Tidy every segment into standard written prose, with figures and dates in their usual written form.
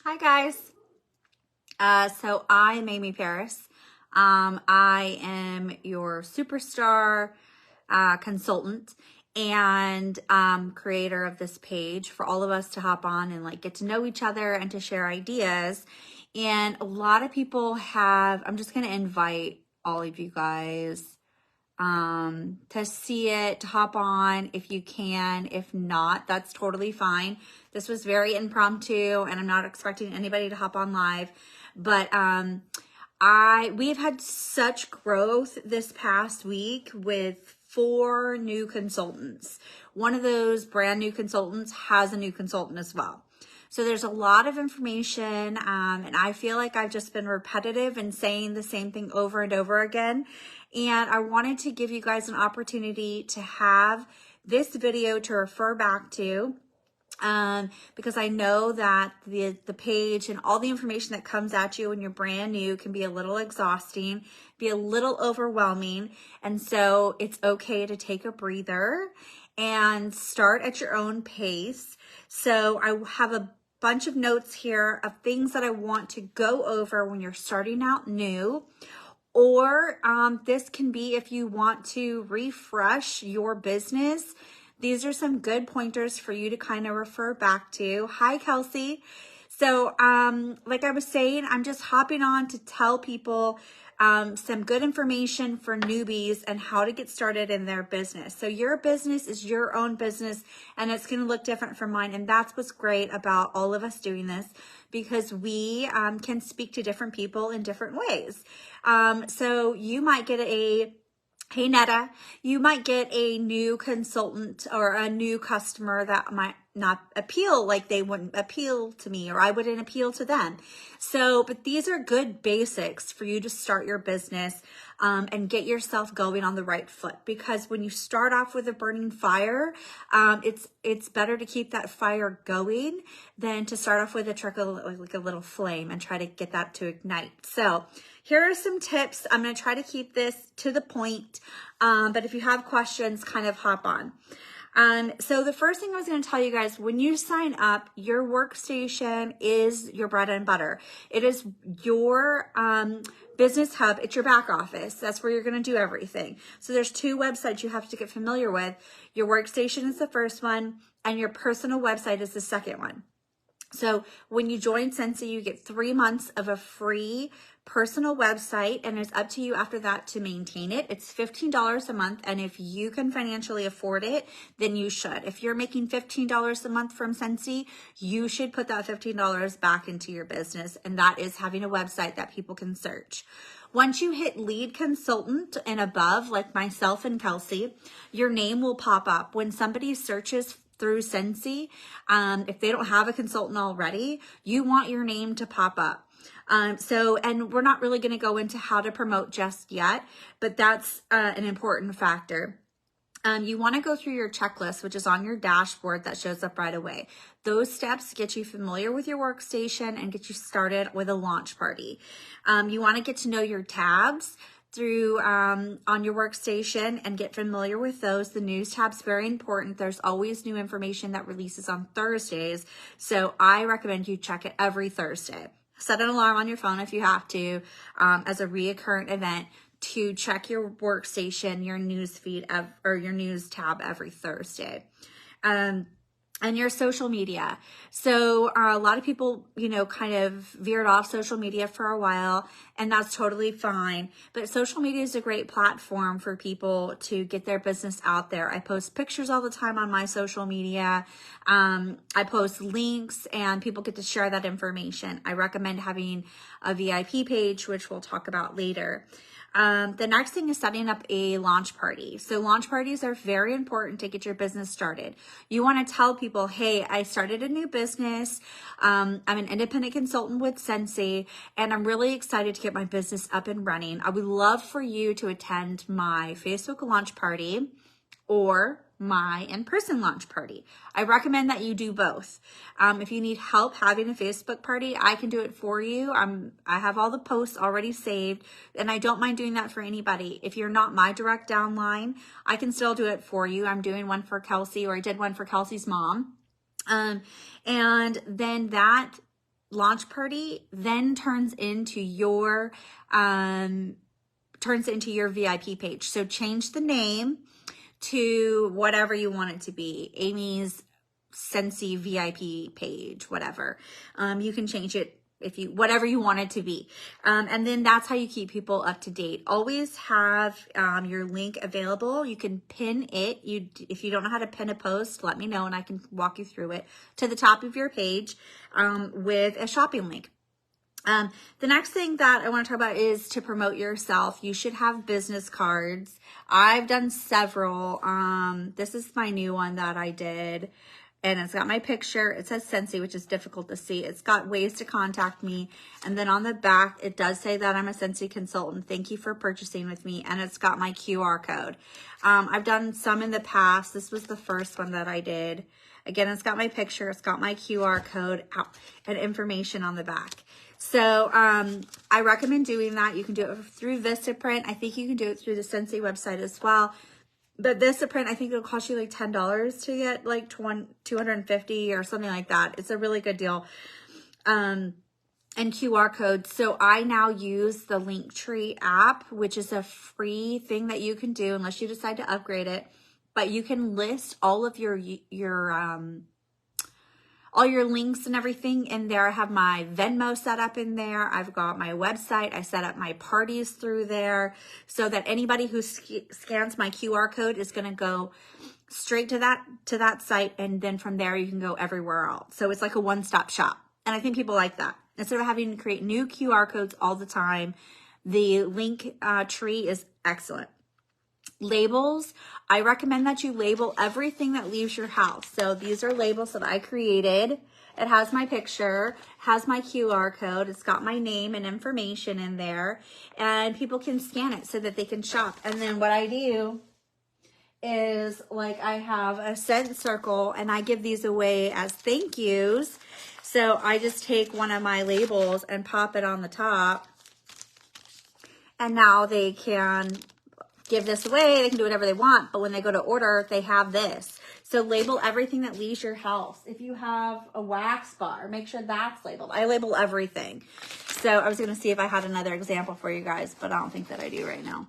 Hi guys. So I'm Amy Parris. I am your superstar consultant and creator of this page for all of us to hop on and like get to know each other and to share ideas. And a lot of people I'm just going to invite all of you guys to see it, to hop on if you can. If not, that's totally fine. This was very impromptu and I'm not expecting anybody to hop on live, but we have had such growth this past week with 4 new consultants. One of those brand new consultants has a new consultant as well. So there's a lot of information, and I feel like I've just been repetitive and saying the same thing over and over again. And I wanted to give you guys an opportunity to have this video to refer back to, because I know that the page and all the information that comes at you when you're brand new can be a little exhausting, be a little overwhelming. And so it's okay to take a breather and start at your own pace. So I have a bunch of notes here of things that I want to go over when you're starting out new. Or this can be if you want to refresh your business. These are some good pointers for you to kind of refer back to. Hi, Kelsey. So like I was saying, I'm just hopping on to tell people some good information for newbies and how to get started in their business. So your business is your own business and it's going to look different from mine. And that's what's great about all of us doing this, because we can speak to different people in different ways. So you might get hey Netta, you might get a new consultant or a new customer that might not appeal, like they wouldn't appeal to me or I wouldn't appeal to them. So, but these are good basics for you to start your business and get yourself going on the right foot. Because when you start off with a burning fire, it's better to keep that fire going than to start off with a trickle, like a little flame, and try to get that to ignite. So here are some tips. I'm going to try to keep this to the point, but if you have questions, kind of hop on. So the first thing I was going to tell you guys, when you sign up, your workstation is your bread and butter. It is your business hub. It's your back office. That's where you're going to do everything. So there's 2 websites you have to get familiar with. Your workstation is the first one, and your personal website is the second one. So when you join Scentsy, you get 3 months of a free personal website, and it's up to you after that to maintain it. It's $15 a month, and if you can financially afford it, then you should. If you're making $15 a month from Scentsy, you should put that $15 back into your business, and that is having a website that people can search. Once you hit lead consultant and above, like myself and Kelsey, your name will pop up. When somebody searches through Scentsy, if they don't have a consultant already, you want your name to pop up. And we're not really going to go into how to promote just yet, but that's an important factor. You want to go through your checklist, which is on your dashboard that shows up right away. Those steps get you familiar with your workstation and get you started with a launch party. You want to get to know your tabs through on your workstation and get familiar with those. The news tab's very important. There's always new information that releases on Thursdays, so I recommend you check it every Thursday. Set an alarm on your phone if you have to, as a reoccurring event, to check your workstation, your news feed, or your news tab every Thursday. And your social media. So a lot of people, kind of veered off social media for a while, and that's totally fine. But social media is a great platform for people to get their business out there. I post pictures all the time on my social media. I post links and people get to share that information. I recommend having a VIP page, which we'll talk about later. The next thing is setting up a launch party. So launch parties are very important to get your business started. You want to tell people, hey, I started a new business. I'm an independent consultant with Scentsy, and I'm really excited to get my business up and running. I would love for you to attend my Facebook launch party or my in-person launch party. I recommend that you do both. If you need help having a Facebook party, I can do it for you. I have all the posts already saved, and I don't mind doing that for anybody. If you're not my direct downline, I can still do it for you. I'm doing one for Kelsey, or I did one for Kelsey's mom. And then that launch party then turns into your VIP page. So change the name to whatever you want it to be. Amy's Scentsy VIP page, whatever. You can change it whatever you want it to be. And then that's how you keep people up to date. Always have your link available. You can pin it. If you don't know how to pin a post, let me know and I can walk you through it to the top of your page with a shopping link. The next thing that I want to talk about is to promote yourself. You should have business cards. I've done several. This is my new one that I did. And it's got my picture. It says Scentsy, which is difficult to see. It's got ways to contact me. And then on the back, it does say that I'm a Scentsy consultant. Thank you for purchasing with me. And it's got my QR code. I've done some in the past. This was the first one that I did. Again, it's got my picture. It's got my QR code and information on the back. So I recommend doing that. You can do it through Vistaprint. I think you can do it through the Scentsy website as well. But Vistaprint, I think it'll cost you like $10 to get like $250 or something like that. It's a really good deal. And QR codes. So I now use the Linktree app, which is a free thing that you can do unless you decide to upgrade it. But you can list all of your links and everything in there. I have my Venmo set up in there. I've got my website. I set up my parties through there so that anybody who scans my QR code is going to go straight to that site. And then from there, you can go everywhere else. So it's like a one-stop shop. And I think people like that. Instead of having to create new QR codes all the time, the link tree is excellent. Labels, I recommend that you label everything that leaves your house. So these are labels that I created. It has my picture, has my QR code. It's got my name and information in there, and people can scan it so that they can shop. And then what I do is, like, I have a scent circle and I give these away as thank yous. So I just take one of my labels and pop it on the top, and now they can give this away. They can do whatever they want, but when they go to order, they have this. So label everything that leaves your house. If you have a wax bar, make sure that's labeled. I label everything. So I was going to see if I had another example for you guys, but I don't think that I do right now.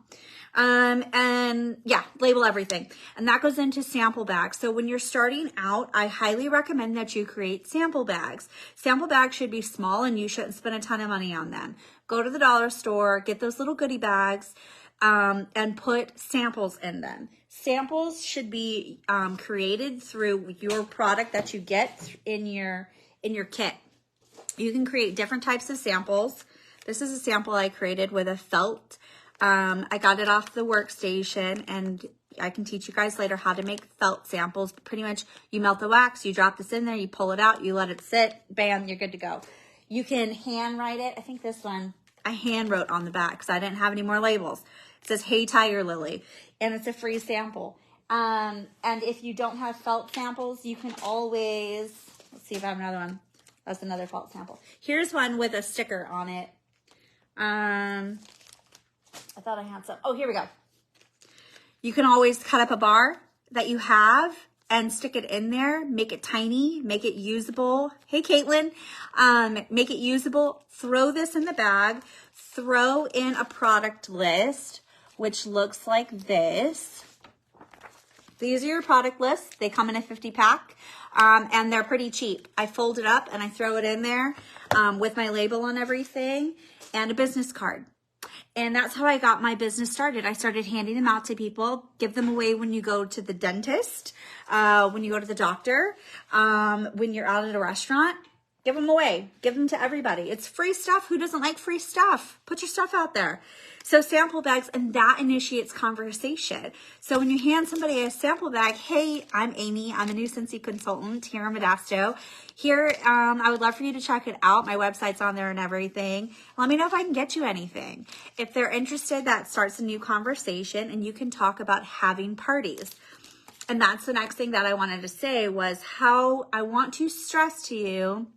And yeah, label everything. And that goes into sample bags. So when you're starting out, I highly recommend that you create sample bags. Sample bags should be small and you shouldn't spend a ton of money on them. Go to the dollar store, get those little goodie bags, and put samples in them. Samples should be created through your product that you get in your kit. You can create different types of samples. This is a sample I created with a felt. I got it off the workstation, and I can teach you guys later how to make felt samples. But pretty much you melt the wax, you drop this in there, you pull it out, you let it sit, bam, you're good to go. You can hand write it. I think this one I hand wrote on the back because I didn't have any more labels. It says, "Hey, Tiger Lily," and it's a free sample. And if you don't have felt samples, you can always, let's see if I have another one. That's another felt sample. Here's one with a sticker on it. I thought I had some. Oh, here we go. You can always cut up a bar that you have and stick it in there. Make it tiny, make it usable. Hey, Caitlin, make it usable. Throw this in the bag. Throw in a product list, which looks like this. These are your product lists. They come in a 50 pack, and they're pretty cheap. I fold it up and I throw it in there with my label on everything and a business card. And that's how I got my business started. I started handing them out to people, give them away when you go to the dentist, when you go to the doctor, when you're out at a restaurant. Give them away. Give them to everybody. It's free stuff. Who doesn't like free stuff? Put your stuff out there. So sample bags, and that initiates conversation. So when you hand somebody a sample bag, hey, I'm Amy. I'm a new Scentsy consultant here in Modesto. Here, I would love for you to check it out. My website's on there and everything. Let me know if I can get you anything. If they're interested, that starts a new conversation, and you can talk about having parties. And that's the next thing that I wanted to say was how I want to stress to you.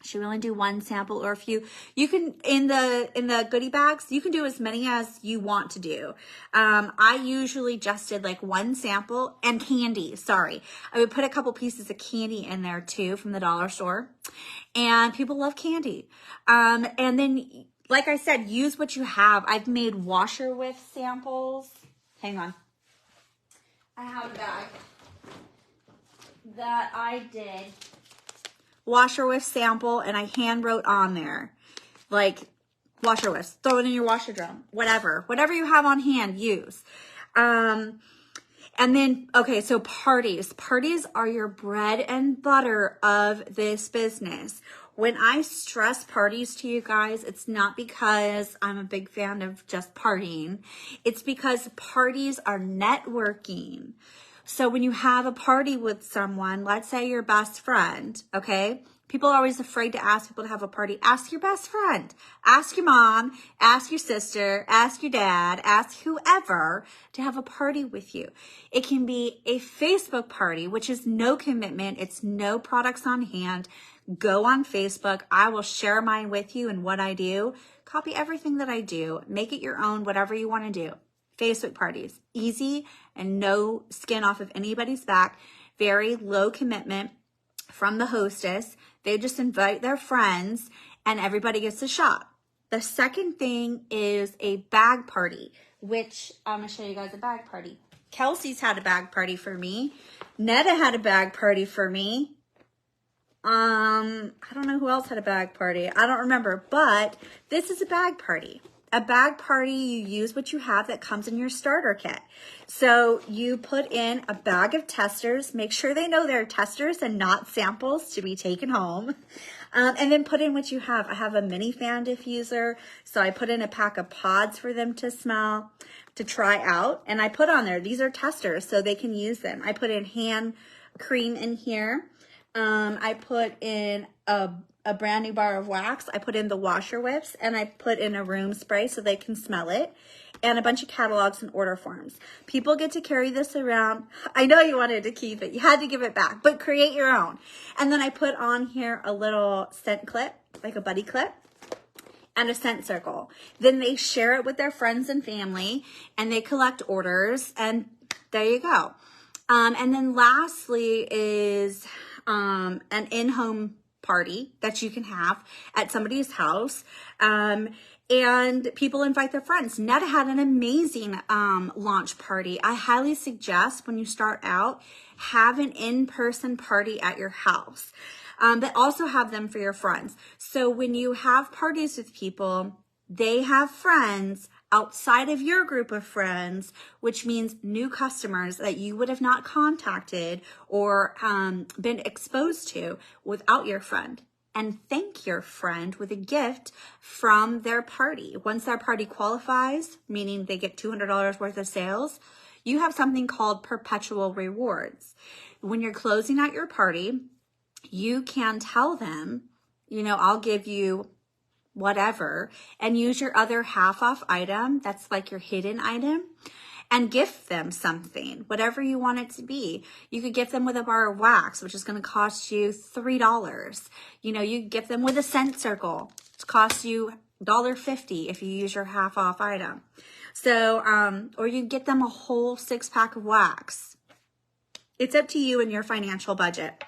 Should we only do one sample or a few? You can, in the goodie bags, you can do as many as you want to do. I usually just did like one sample and candy. Sorry. I would put a couple pieces of candy in there too from the dollar store. and people love candy. And then, like I said, use what you have. I've made washer with samples. Hang on. I have a bag that I did washer with sample, and I hand wrote on there, like, washer whiffs, throw it in your washer drum, whatever you have on hand, use. And then, okay, so parties are your bread and butter of this business. When I stress parties to you guys, it's not because I'm a big fan of just partying. It's because parties are networking. So when you have a party with someone, let's say your best friend, okay? People are always afraid to ask people to have a party. Ask your best friend. Ask your mom. Ask your sister. Ask your dad. Ask whoever to have a party with you. It can be a Facebook party, which is no commitment. It's no products on hand. Go on Facebook. I will share mine with you and what I do. Copy everything that I do. Make it your own, whatever you want to do. Facebook parties. Easy and no skin off of anybody's back. Very low commitment from the hostess. They just invite their friends and everybody gets a shot. The second thing is a bag party, which I'm going to show you guys a bag party. Kelsey's had a bag party for me. Netta had a bag party for me. I don't know who else had a bag party. I don't remember, but this is a bag party. A bag party, you use what you have that comes in your starter kit. So you put in a bag of testers, make sure they know they're testers and not samples to be taken home. And then put in what you have. I have a mini fan diffuser, so I put in a pack of pods for them to smell, to try out. And I put on there, these are testers, so they can use them. I put in hand cream in here. I put in a brand new bar of wax. I put in the washer whiffs, and I put in a room spray so they can smell it, and a bunch of catalogs and order forms. People get to carry this around. I know you wanted to keep it. You had to give it back, but create your own. And then I put on here a little scent clip, like a buddy clip, and a scent circle. Then they share it with their friends and family, and they collect orders, and there you go. And then lastly is an in-home party that you can have at somebody's house. And people invite their friends. Netta had an amazing launch party. I highly suggest when you start out, have an in-person party at your house, but also have them for your friends. So when you have parties with people, they have friends outside of your group of friends, which means new customers that you would have not contacted or been exposed to without your friend. And thank your friend with a gift from their party. Once their party qualifies, meaning they get $200 worth of sales, you have something called perpetual rewards. When you're closing out your party, you can tell them, you know, I'll give you whatever, and use your other half off item, that's like your hidden item, and gift them something, whatever you want it to be. You could gift them with a bar of wax, which is going to cost you $3. You know, you gift them with a scent circle. It costs you $1.50 if you use your half off item. So, or you get them a whole 6-pack of wax. It's up to you and your financial budget.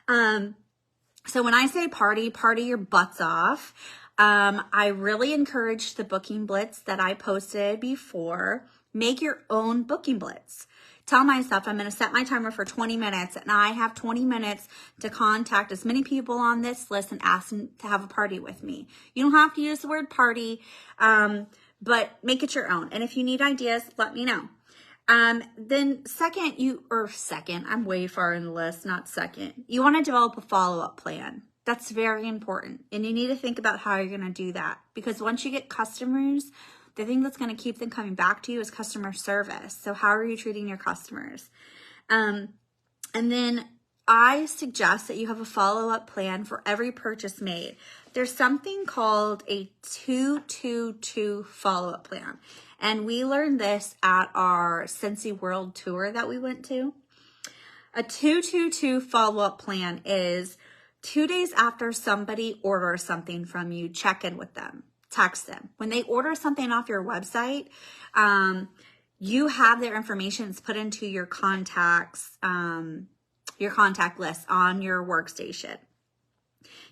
So when I say party your butts off. I really encourage the booking blitz that I posted before. Make your own booking blitz. Tell myself I'm going to set my timer for 20 minutes, and I have 20 minutes to contact as many people on this list and ask them to have a party with me. You don't have to use the word party, but make it your own. And if you need ideas, let me know. Then second, I'm way far in the list, not second. You want to develop a follow-up plan. That's very important. And you need to think about how you're going to do that. Because once you get customers, the thing that's going to keep them coming back to you is customer service. So how are you treating your customers? And then I suggest that you have a follow-up plan for every purchase made. There's something called a 2-2-2 follow-up plan. And we learned this at our Scentsy World Tour that we went to. A 2-2-2 follow-up plan is 2 days after somebody orders something from you, check in with them, text them. When they order something off your website, you have their information. It's put into your contacts, your contact list on your workstation.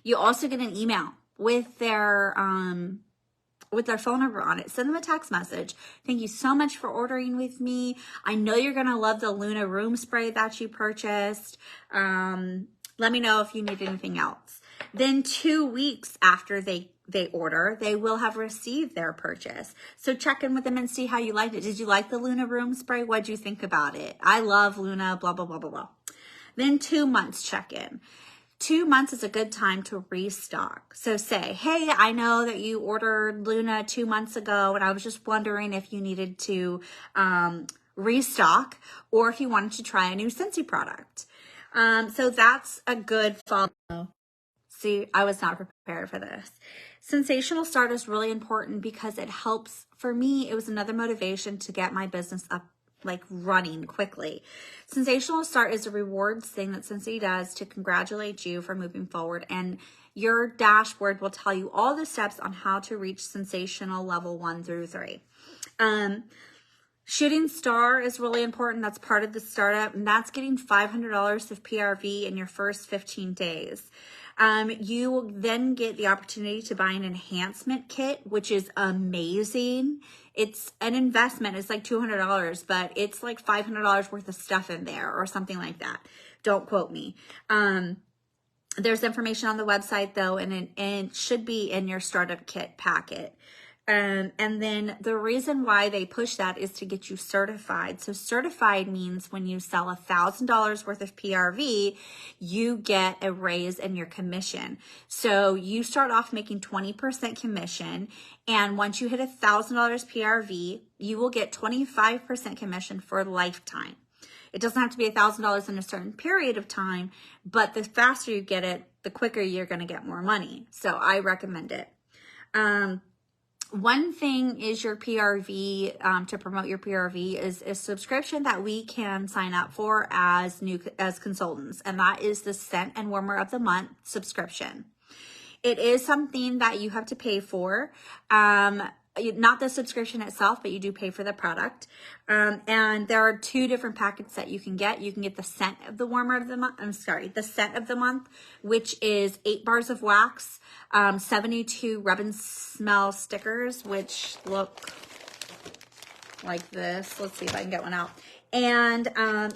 You also get an email with their phone number on it. Send them a text message. Thank you so much for ordering with me. I know you're going to love the Luna room spray that you purchased. Let me know if you need anything else. Then 2 weeks after they order, they will have received their purchase. So check in with them and see how you liked it. Did you like the Luna room spray? What'd you think about it? I love Luna, blah, blah, blah, blah, blah. Then 2 months check in. 2 months is a good time to restock. So say, hey, I know that you ordered Luna 2 months ago, and I was just wondering if you needed to restock or if you wanted to try a new Scentsy product. So that's a good follow. See, I was not prepared for this. Sensational start is really important because it helps, for me, it was another motivation to get my business up like running quickly. Sensational start is a rewards thing that Scentsy does to congratulate you for moving forward, and your dashboard will tell you all the steps on how to reach sensational level 1 through 3. Shooting star is really important. That's part of the startup, and that's getting $500 of PRV in your first 15 days. You will then get the opportunity to buy an enhancement kit, which is amazing. It's an investment. It's like $200, but it's like $500 worth of stuff in there or something like that. Don't quote me. There's information on the website though, and it should be in your startup kit packet. And then the reason why they push that is to get you certified. So certified means when you sell $1,000 worth of PRV, you get a raise in your commission. So you start off making 20% commission. And once you hit $1,000 PRV, you will get 25% commission for a lifetime. It doesn't have to be $1,000 in a certain period of time, but the faster you get it, the quicker you're going to get more money. So I recommend it. One thing is your PRV, to promote your PRV is a subscription that we can sign up for as consultants, and that is the Scent and Warmer of the Month subscription. It is something that you have to pay for. Not the subscription itself, but you do pay for the product. And there are 2 different packets that you can get. You can get the Scent of the Warmer of the Month. The Scent of the Month, which is 8 bars of wax, 72 rub and smell stickers, which look like this. Let's see if I can get one out. And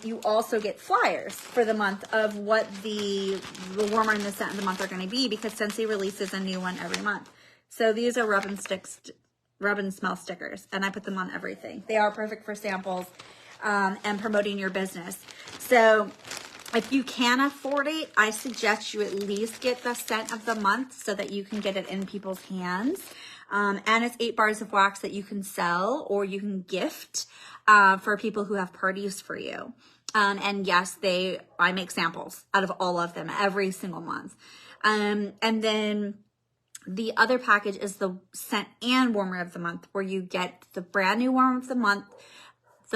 you also get flyers for the month of what the warmer and the scent of the month are going to be, because Scentsy releases a new one every month. So these are rub and smell stickers, and I put them on everything. They are perfect for samples and promoting your business. So if you can afford it, I suggest you at least get the Scent of the Month so that you can get it in people's hands. And it's 8 bars of wax that you can sell or you can gift for people who have parties for you. And yes, I make samples out of all of them every single month. And then the other package is the Scent and Warmer of the Month, where you get the brand new Warmer of the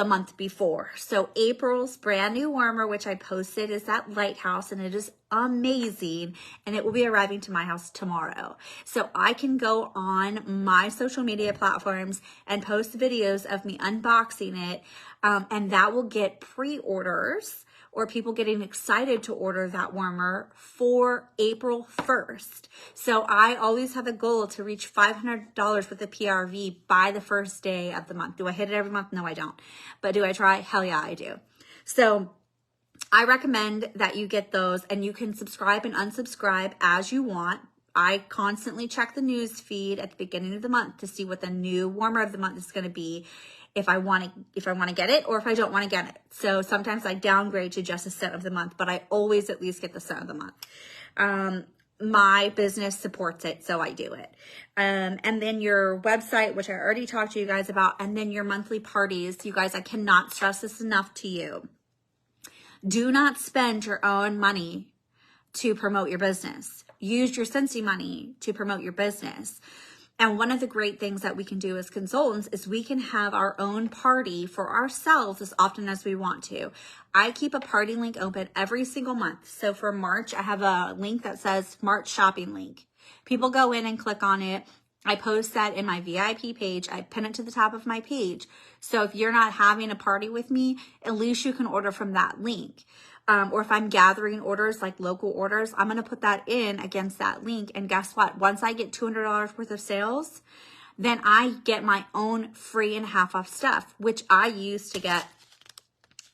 month before. So April's brand new warmer, which I posted, is that Lighthouse, and it is amazing, and it will be arriving to my house tomorrow. So I can go on my social media platforms and post videos of me unboxing it, and that will get pre-orders or people getting excited to order that warmer for April 1st. So I always have a goal to reach $500 worth of PRV by the first day of the month. Do I hit it every month? No, I don't. But do I try? Hell yeah, I do. So I recommend that you get those, and you can subscribe and unsubscribe as you want. I constantly check the news feed at the beginning of the month to see what the new warmer of the month is going to be, if I want to get it or if I don't want to get it. So sometimes I downgrade to just a Scent of the Month, but I always at least get the Scent of the Month. My business supports it, so I do it. And then your website, which I already talked to you guys about, and then your monthly parties. You guys, I cannot stress this enough to you. Do not spend your own money to promote your business. Use your Scentsy money to promote your business. And one of the great things that we can do as consultants is we can have our own party for ourselves as often as we want to. I keep a party link open every single month. So for March, I have a link that says March shopping link. People go in and click on it. I post that in my VIP page. I pin it to the top of my page. So if you're not having a party with me, at least you can order from that link. or if I'm gathering orders, like local orders, I'm going to put that in against that link. And guess what? Once I get $200 worth of sales, then I get my own free and half off stuff, which I use to get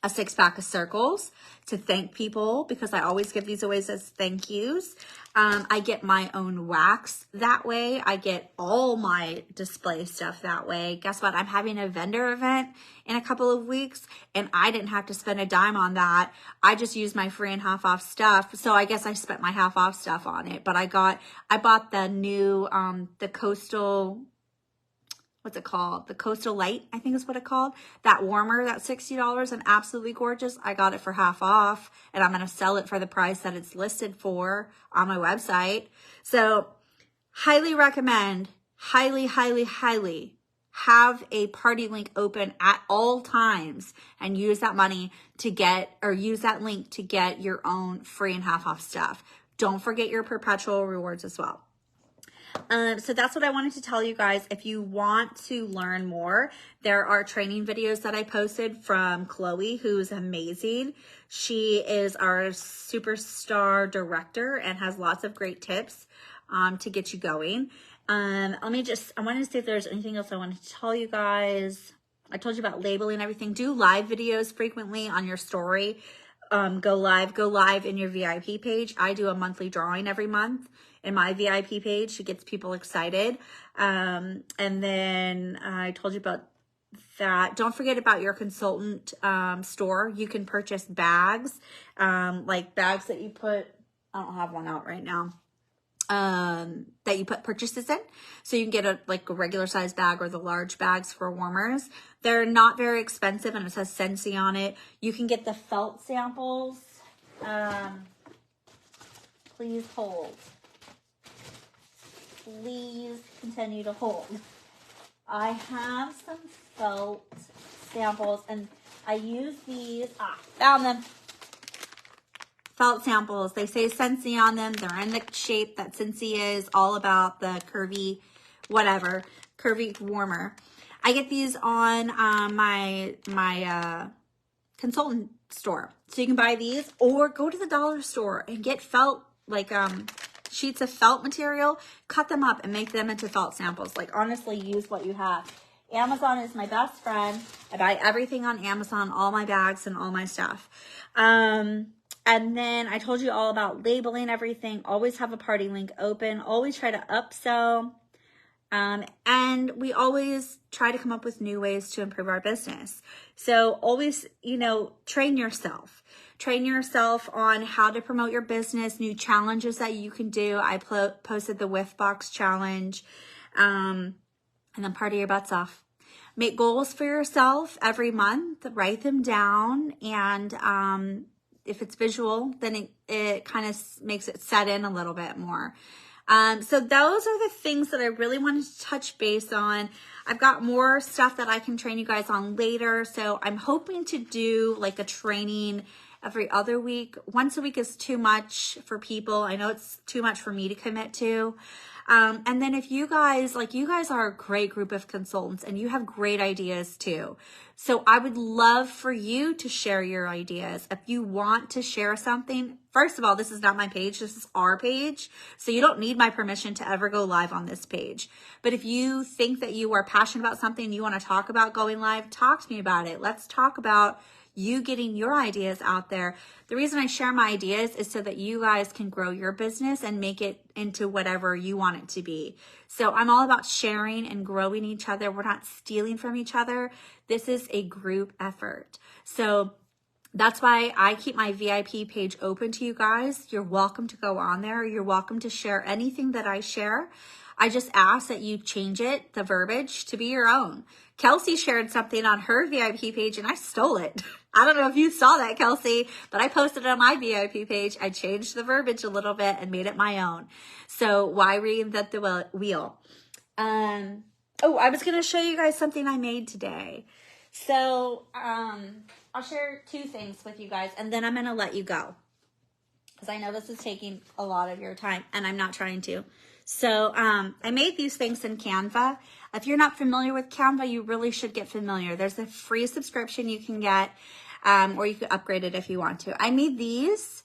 a 6-pack of circles to thank people, because I always give these away as thank yous. I get my own wax that way. I get all my display stuff that way. Guess what? I'm having a vendor event in a couple of weeks, and I didn't have to spend a dime on that. I just used my free and half off stuff. So I guess I spent my half off stuff on it, but I bought the new, the coastal, what's it called? The Coastal Light, I think is what it's called. That warmer, that's $60 and absolutely gorgeous. I got it for half off, and I'm going to sell it for the price that it's listed for on my website. So highly recommend, highly, highly, highly have a party link open at all times and use that money to get, or use that link to get your own free and half off stuff. Don't forget your perpetual rewards as well. So that's what I wanted to tell you guys. If you want to learn more, there are training videos that I posted from Chloe, who's amazing. She is our superstar director and has lots of great tips to get you going. I wanted to see if there's anything else I wanted to tell you guys. I told you about labeling everything. Do live videos frequently on your story. Go live in your VIP page. I do a monthly drawing every month in my VIP page. It gets people excited. And then I told you about that. Don't forget about your consultant store. You can purchase bags, like bags that you put, I don't have one out right now, that you put purchases in. So you can get a regular size bag or the large bags for warmers. They're not very expensive, and it says Scentsy on it. You can get the felt samples. Please hold. Please continue to hold. I have some felt samples, and I use these. Found them. Felt samples. They say Scentsy on them. They're in the shape that Scentsy is, all about the curvy, whatever, curvy warmer. I get these on my consultant store. So you can buy these, or go to the dollar store and get felt, sheets of felt material, cut them up and make them into felt samples. Honestly, use what you have. Amazon is my best friend. I buy everything on Amazon, all my bags and all my stuff. And then I told you all about labeling everything. Always have a party link open. Always try to upsell. And we always try to come up with new ways to improve our business. So always, train yourself. Train yourself on how to promote your business, new challenges that you can do. I posted the Whiff Box Challenge, and then party your butts off. Make goals for yourself every month. Write them down, and if it's visual, then it kind of makes it set in a little bit more. So those are the things that I really wanted to touch base on. I've got more stuff that I can train you guys on later. So I'm hoping to do a training every other week. Once a week is too much for people. I know it's too much for me to commit to. And then if you guys, you guys are a great group of consultants and you have great ideas too. So I would love for you to share your ideas. If you want to share something, first of all, this is not my page. This is our page. So you don't need my permission to ever go live on this page. But if you think that you are passionate about something, you want to talk about going live, talk to me about it. Let's talk about you getting your ideas out there. The reason I share my ideas is so that you guys can grow your business and make it into whatever you want it to be. So I'm all about sharing and growing each other. We're not stealing from each other. This is a group effort. So that's why I keep my VIP page open to you guys. You're welcome to go on there. You're welcome to share anything that I share. I just ask that you change it, the verbiage, to be your own. Kelsey shared something on her VIP page and I stole it. I don't know if you saw that, Kelsey, but I posted it on my VIP page. I changed the verbiage a little bit and made it my own. So why reinvent the wheel? Oh, I was going to show you guys something I made today. So I'll share two things with you guys and then I'm going to let you go, because I know this is taking a lot of your time and I'm not trying to. So I made these things in Canva. If you're not familiar with Canva, you really should get familiar. There's a free subscription you can get. or you could upgrade it if you want to. I made these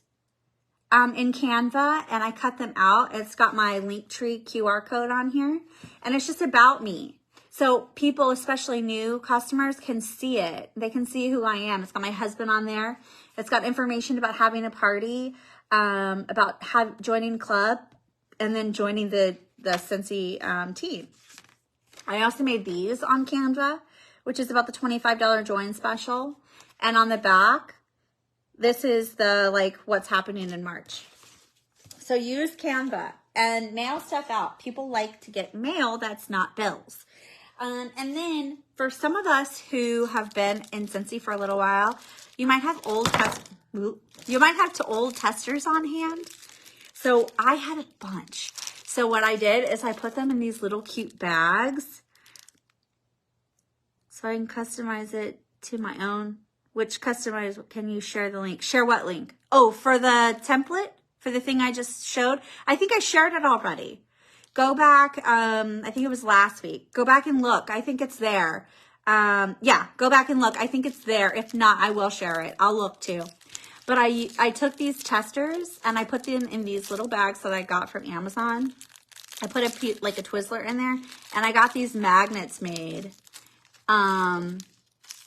in Canva, and I cut them out. It's got my Linktree QR code on here, and it's just about me. So people, especially new customers, can see it. They can see who I am. It's got my husband on there. It's got information about having a party, about joining club, and then joining the Scentsy team. I also made these on Canva, which is about the $25 join special. And on the back, this is the, like, what's happening in March. So use Canva and mail stuff out. People like to get mail that's not bills. And then for some of us who have been in Scentsy for a little while, you might have old testers on hand. So I had a bunch. So what I did is I put them in these little cute bags, so I can customize it to my own. Which customize, can you share the link? Share what link? Oh, for the template, for the thing I just showed. I think I shared it already. Go back, I think it was last week. Go back and look. I think it's there. Yeah, go back and look. I think it's there. If not, I will share it. I'll look too. But I took these testers and I put them in these little bags that I got from Amazon. I put like a Twizzler in there, and I got these magnets made.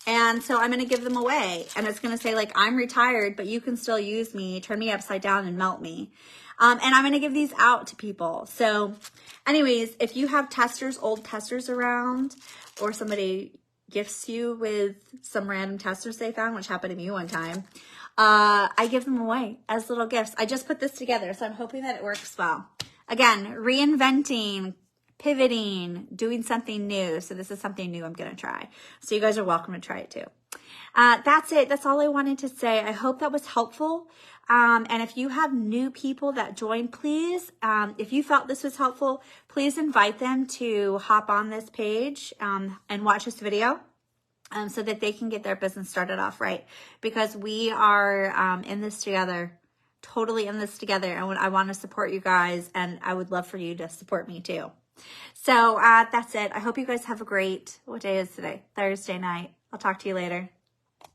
And so I'm going to give them away, and it's going to say, like, I'm retired, but you can still use me, turn me upside down and melt me. And I'm going to give these out to people. So anyways, if you have testers, old testers around, or somebody gifts you with some random testers they found, which happened to me one time, I give them away as little gifts. I just put this together, so I'm hoping that it works well. Again, reinventing, pivoting, doing something new. So this is something new I'm going to try. So you guys are welcome to try it too. That's it. That's all I wanted to say. I hope that was helpful. And if you have new people that join, please, if you felt this was helpful, please invite them to hop on this page and watch this video so that they can get their business started off right. Because we are in this together. Totally in this together, and I want to support you guys, and I would love for you to support me too. So that's it. I hope you guys have a great, what day is today? Thursday night. I'll talk to you later.